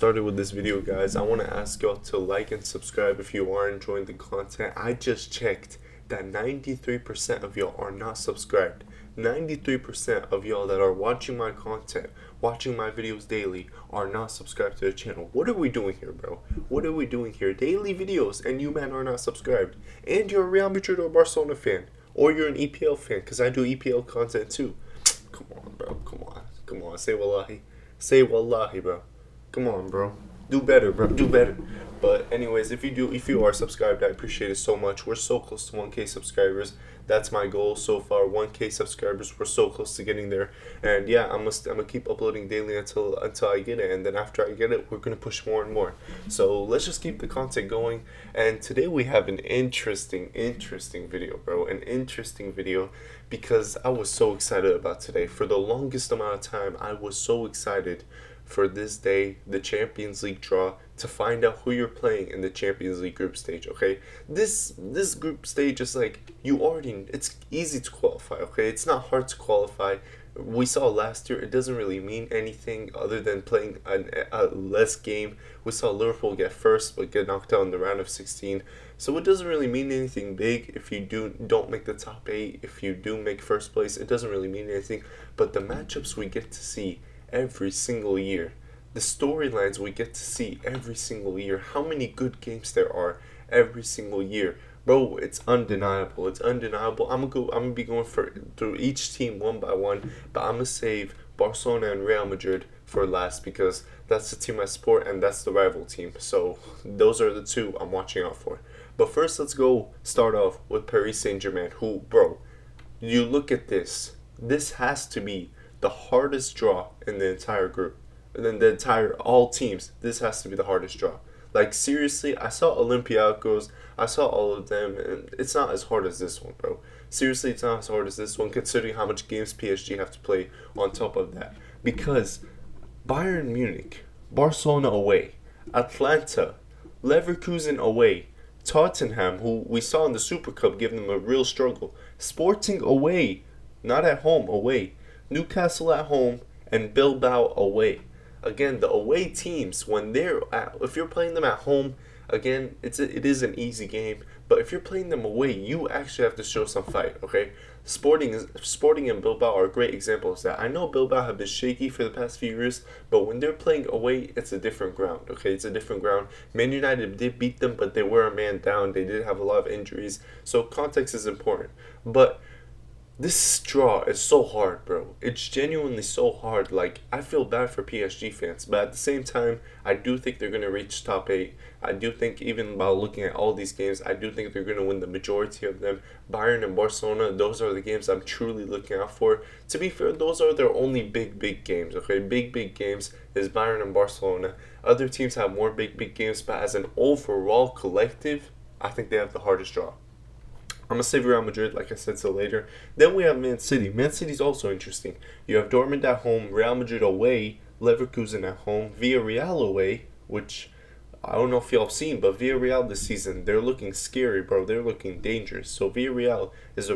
started with this video, guys, I want to ask y'all to like and subscribe if you are enjoying the content. I just checked that 93% of y'all are not subscribed. 93% of y'all that are watching my content, watching my videos daily, are not subscribed to the channel. What are we doing here, bro? What are we doing here? Daily videos, and you men are not subscribed. And you're a Real Madrid or Barcelona fan, or you're an EPL fan, because I do EPL content too. Come on, bro. Come on. Come on. Say wallahi. Say wallahi, bro. Come on, bro. Do better, bro. Do better. But anyways, if you are subscribed, I appreciate it so much. We're so close to 1K subscribers. That's my goal so far. 1K subscribers. We're so close to getting there. And yeah, I'm gonna keep uploading daily until I get it. And then after I get it, we're gonna push more and more. So let's just keep the content going. And today we have an interesting video, bro. An interesting video because I was so excited about today. For the longest amount of time, I was so excited for this day, the Champions League draw, to find out who you're playing in the Champions League group stage, okay? This group stage is like, it's easy to qualify, okay? It's not hard to qualify. We saw last year, it doesn't really mean anything other than playing a less game. We saw Liverpool get first, but get knocked out in the round of 16. So it doesn't really mean anything big if you don't make the top 8. If you do make first place, it doesn't really mean anything. But the matchups we get to see every single year, the storylines we get to see every single year, how many good games there are every single year, bro, it's undeniable. It's undeniable. I'm gonna be going through each team one by one, but I'm gonna save Barcelona and Real Madrid for last because that's the team I support and that's the rival team. So those are the two I'm watching out for. But first, let's go start off with Paris Saint-Germain, who, bro, you look at this. This has to be the hardest draw in the entire group. And then all teams, this has to be the hardest draw. Like, seriously, I saw Olympiacos, I saw all of them, and it's not as hard as this one, bro. Seriously, it's not as hard as this one, considering how much games PSG have to play on top of that. Because Bayern Munich, Barcelona away, Atlanta, Leverkusen away, Tottenham, who we saw in the Super Cup give them a real struggle, Sporting away, not at home, away, Newcastle at home, and Bilbao away. Again, the away teams, if you're playing them at home, again, it is an easy game. But if you're playing them away, you actually have to show some fight, okay? Sporting and Bilbao are great examples of that. I know Bilbao have been shaky for the past few years, but when they're playing away, it's a different ground, okay? It's a different ground. Man United did beat them, but they were a man down. They did have a lot of injuries, so context is important. But this draw is so hard, bro. It's genuinely so hard. Like, I feel bad for PSG fans, but at the same time, I do think they're going to reach top 8. I do think, even by looking at all these games, I do think they're going to win the majority of them. Bayern and Barcelona, those are the games I'm truly looking out for. To be fair, those are their only big games, okay? Big games is Bayern and Barcelona. Other teams have more big games, but as an overall collective, I think they have the hardest draw. I'm going to save Real Madrid, like I said, till later. Then we have Man City. Man City's also interesting. You have Dortmund at home, Real Madrid away, Leverkusen at home, Villarreal away, which I don't know if y'all have seen, but Villarreal this season, they're looking scary, bro. They're looking dangerous. So Villarreal is a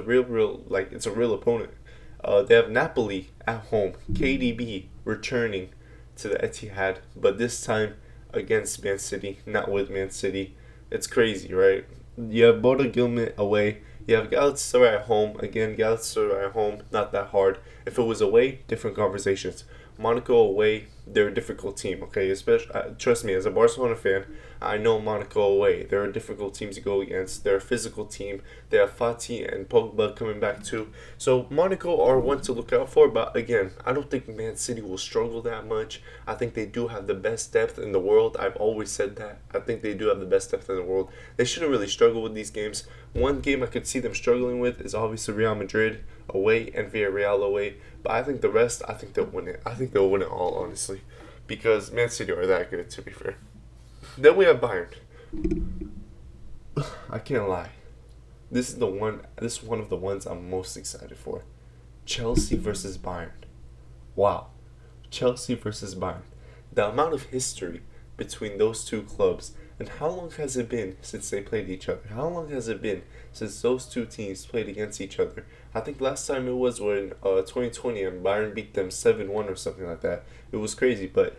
it's a real opponent. They have Napoli at home, KDB returning to the Etihad, but this time against Man City, not with Man City. It's crazy, right? You have Bodo Glimt away. You have Galatasaray at home. Again, Galatasaray at home, not that hard. If it was away, different conversations. Monaco away, they're a difficult team, okay? Especially, trust me, as a Barcelona fan, I know Monaco away. They're a difficult team to go against. They're a physical team. They have Fati and Pogba coming back too. So Monaco are one to look out for, but again, I don't think Man City will struggle that much. I think they do have the best depth in the world. I've always said that. I think they do have the best depth in the world. They shouldn't really struggle with these games. One game I could see them struggling with is obviously Real Madrid away and Villarreal away. But I think the rest, I think they'll win it. I think they'll win it all, honestly. Because Man City are that good, to be fair. Then we have Bayern. I can't lie. This is one of the ones I'm most excited for. Chelsea versus Bayern. Wow. Chelsea versus Bayern. The amount of history between those two clubs, and how long has it been since they played each other? How long has it been since those two teams played against each other? I think last time it was when 2020 and Bayern beat them 7-1 or something like that. It was crazy, but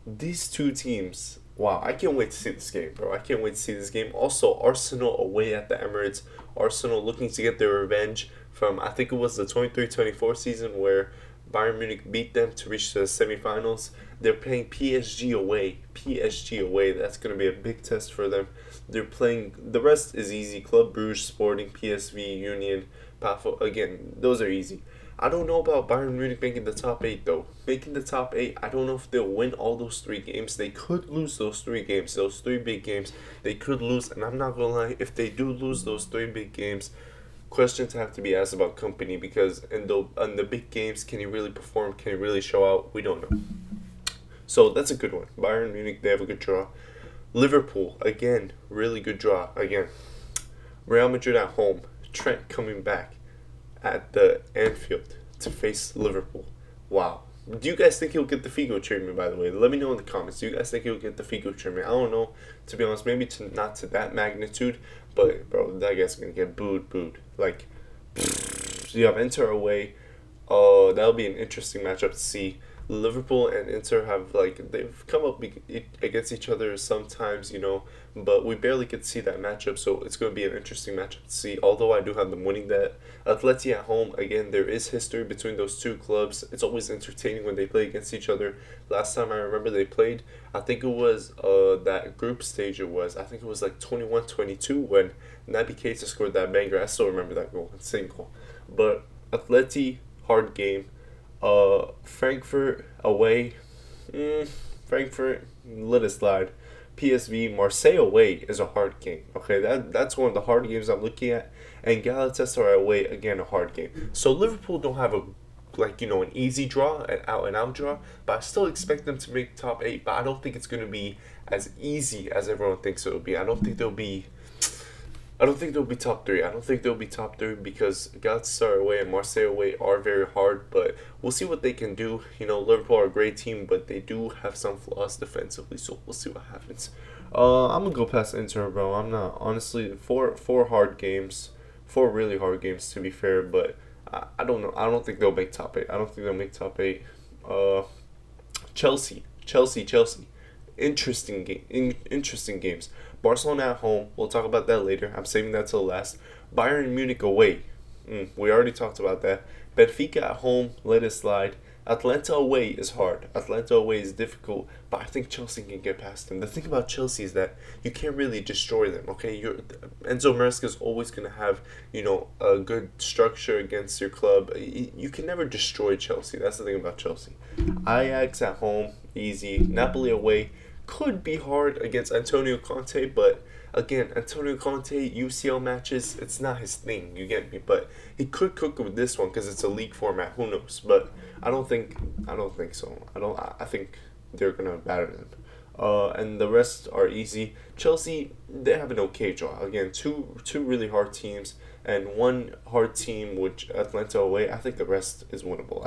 These two teams, wow, I can't wait to see this game, bro. I can't wait to see this game. Also, Arsenal away at the Emirates. Arsenal looking to get their revenge from, I think it was the 23-24 season where Bayern Munich beat them to reach the semifinals. They're playing PSG away. PSG away. That's going to be a big test for them. They're playing, the rest is easy. Club Brugge, Sporting, PSV, Union, Pafo. Again, those are easy. I don't know about Bayern Munich making the top eight though. Making the top eight, I don't know if they'll win all those three games. They could lose those three games, those three big games. They could lose, and I'm not gonna lie. If they do lose those three big games, questions have to be asked about company because in the big games, can he really perform? Can he really show out? We don't know. So that's a good one. Bayern Munich, they have a good draw. Liverpool again, really good draw again. Real Madrid at home. Trent coming back at the Anfield to face Liverpool. Wow. Do you guys think he'll get the Figo treatment, by the way? Let me know in the comments. Do you guys think he'll get the Figo treatment? I don't know. To be honest, maybe not to that magnitude, but, bro, that guy's going to get booed. Like, you have Inter away. That'll be an interesting matchup to see. Liverpool and Inter have they've come up against each other sometimes, but we barely get to see that matchup, so it's going to be an interesting matchup to see. Although I do have them winning that. Atleti at home, again, there is history between those two clubs. It's always entertaining when they play against each other. Last time I remember they played, I think it was that group stage. I think it was like 21-22 when Naby Keita scored that banger. I still remember that goal, insane goal. But Atleti, hard game. Frankfurt away. Frankfurt, let it slide. PSV, Marseille away is a hard game. Okay, that's one of the hard games I'm looking at. And Galatasaray away, again, a hard game. So Liverpool don't have an easy draw, an out and out draw, but I still expect them to make top eight. But I don't think it's gonna be as easy as everyone thinks it will be. I don't think they'll be top three. I don't think they'll be top three because Galatasaray away and Marseille away are very hard, but we'll see what they can do. Liverpool are a great team, but they do have some flaws defensively, so we'll see what happens. I'm gonna go past Inter, bro. I'm not honestly four hard games, four really hard games to be fair, but I don't know. I don't think they'll make top eight. I don't think they'll make top eight. Chelsea. Interesting games. Barcelona at home. We'll talk about that later. I'm saving that till last. Bayern Munich away. We already talked about that. Benfica at home. Let it slide. Atlanta away is hard. Atlanta away is difficult, but I think Chelsea can get past them. The thing about Chelsea is that you can't really destroy them. Okay, Enzo Maresca is always gonna have a good structure against your club. You can never destroy Chelsea. That's the thing about Chelsea. Ajax at home, easy. Napoli away could be hard against Antonio Conte, but again, Antonio Conte UCL matches, it's not his thing. You get me? But he could cook with this one because it's a league format. Who knows? But I don't think so. I think they're gonna batter them. And the rest are easy. Chelsea, they have an okay draw. Again, two really hard teams and one hard team, which Atlanta away. I think the rest is winnable.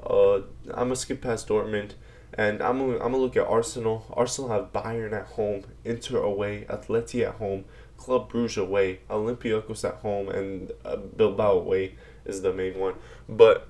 I'm gonna skip past Dortmund. And I'm gonna look at Arsenal. Arsenal have Bayern at home, Inter away, Atleti at home, Club Brugge away, Olympiacos at home, and Bilbao away is the main one. But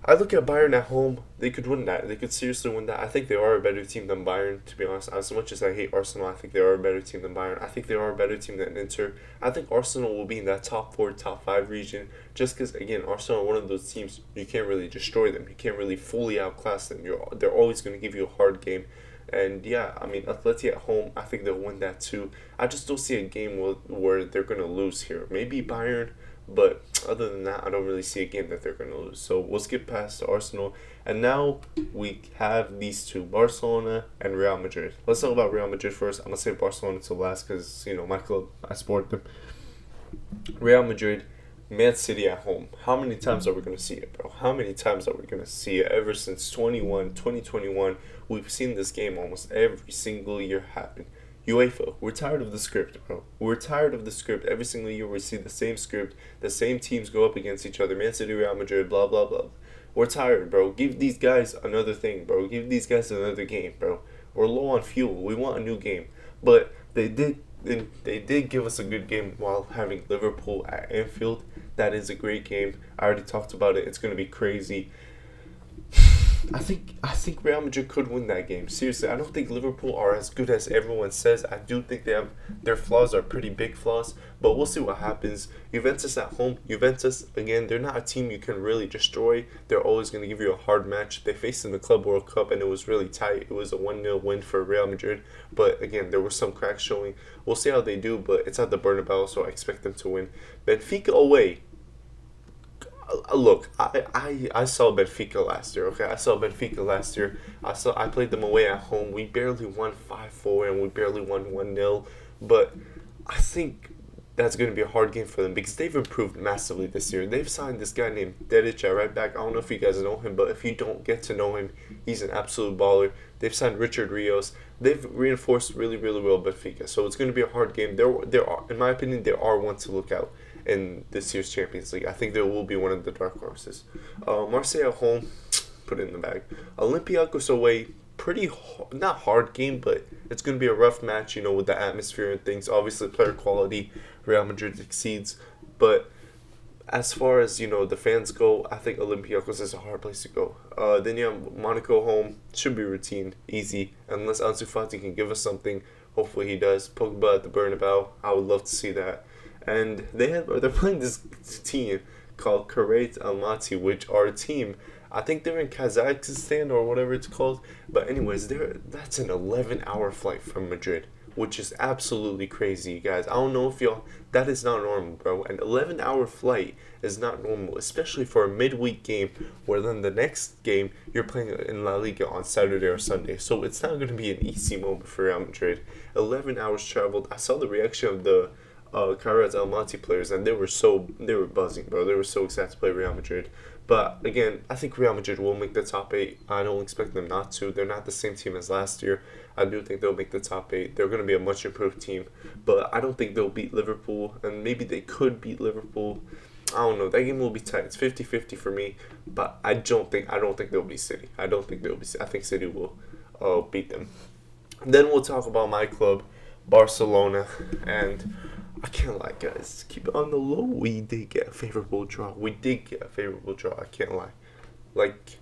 I look at Bayern at home. They could win that. They could seriously win that. I think they are a better team than Bayern, to be honest. As much as I hate Arsenal, I think they are a better team than Bayern. I think they are a better team than Inter. I think Arsenal will be in that top 4, top 5 region just because, again, Arsenal are one of those teams you can't really destroy them. You can't really fully outclass them. They're always going to give you a hard game. And yeah, I mean, Atleti at home, I think they'll win that too. I just don't see a game where they're going to lose here. Maybe Bayern. But other than that, I don't really see a game that they're going to lose. So we'll skip past Arsenal. And now we have these two, Barcelona and Real Madrid. Let's talk about Real Madrid first. I'm going to save Barcelona till last because, my club, I support them. Real Madrid, Man City at home. How many times are we going to see it, bro? How many times are we going to see it? Ever since 2021, we've seen this game almost every single year happen. UEFA, we're tired of the script, bro. We're tired of the script. Every single year we see the same script. The same teams go up against each other. Man City, Real Madrid, blah, blah, blah. We're tired, bro. Give these guys another thing, bro. Give these guys another game, bro. We're low on fuel. We want a new game. But they did give us a good game while having Liverpool at Anfield. That is a great game. I already talked about it. It's going to be crazy. I think Real Madrid could win that game. Seriously, I don't think Liverpool are as good as everyone says. I do think they have their flaws are pretty big flaws, but we'll see what happens. Juventus at home. Juventus again, they're not a team you can really destroy. They're always going to give you a hard match. They faced in the Club World Cup and it was really tight. It was a 1-0 win for Real Madrid, but again, there were some cracks showing. We'll see how they do, but it's at the Bernabeu, so I expect them to win. Benfica away. Look, I saw Benfica last year. Okay, I saw Benfica last year. I played them away at home. We barely won 5-4 and we barely won 1-0. But I think that's going to be a hard game for them because they've improved massively this year. They've signed this guy named Dedic at right back. I don't know if you guys know him, but if you don't get to know him, he's an absolute baller. They've signed Richard Rios. They've reinforced really, really well Benfica. So it's going to be a hard game. There are, in my opinion, there are one to look out in this year's Champions League. I think there will be one of the dark horses. Marseille at home, put it in the bag. Olympiacos away, pretty not hard game, but it's going to be a rough match, with the atmosphere and things. Obviously, player quality, Real Madrid exceeds. But as far as, the fans go, I think Olympiacos is a hard place to go. Then you have Monaco home. Should be routine, easy, unless Ansu Fati can give us something. Hopefully he does. Pogba at the Bernabeu. I would love to see that. And they're playing this team called Karaite Almaty, which are a team. I think they're in Kazakhstan or whatever it's called. But anyways, that's an 11-hour flight from Madrid, which is absolutely crazy, you guys. I don't know if that is not normal, bro. An 11-hour flight is not normal, especially for a midweek game where then the next game you're playing in La Liga on Saturday or Sunday. So it's not going to be an easy moment for Real Madrid. 11 hours traveled. I saw the reaction of the Kairat Almaty players, and they were buzzing, bro. They were so excited to play Real Madrid. But again, I think Real Madrid will make the top 8. I don't expect them not to. They're not the same team as last year. I do think they'll make the top 8. They're going to be a much improved team, but I don't think they'll beat Liverpool, and maybe they could beat Liverpool. I don't know. That game will be tight. It's 50-50 for me, but I don't think they'll beat City. I think City will beat them. Then we'll talk about my club, Barcelona, and I can't lie, guys. Keep it on the low. We did get a favorable draw. I can't lie. Like,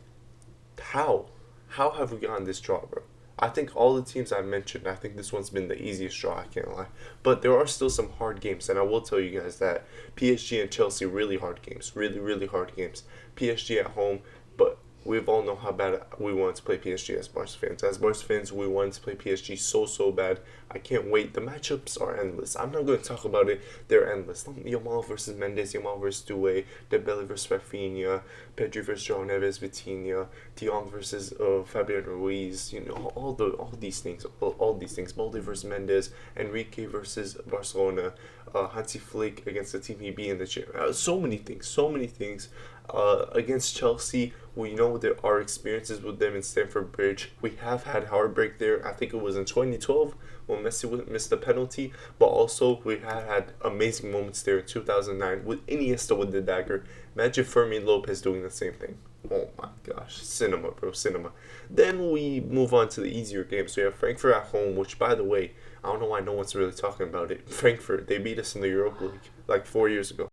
how? How have we gotten this draw, bro? I think all the teams I mentioned, I think this one's been the easiest draw, I can't lie. But there are still some hard games, and I will tell you guys that PSG and Chelsea, really hard games. Really, really hard games. PSG at home, but we all know how bad we wanted to play PSG as Barca fans. As Barca fans, we wanted to play PSG so bad. I can't wait. The matchups are endless. I'm not going to talk about it. They're endless. Yamal versus Mendes, Yamal versus Doué, Dembele versus Rafinha, Pedri versus João Neves, Vitinha, De Jong versus Fabian Ruiz. All these things. All these things. Balde versus Mendes, Enrique versus Barcelona, Hansi Flick against the team he beat in the chair. So many things. Against Chelsea, we know there are experiences with them in Stamford Bridge. We have had heartbreak there. I think it was in 2012 when Messi missed the penalty, but also we had amazing moments there in 2009 with Iniesta with the dagger. Imagine Fermin Lopez doing the same thing. Oh my gosh, cinema, bro, cinema. Then we move on to the easier games. So we have Frankfurt at home, which, by the way, I don't know why no one's really talking about it. Frankfurt, they beat us in the Europa League like 4 years ago.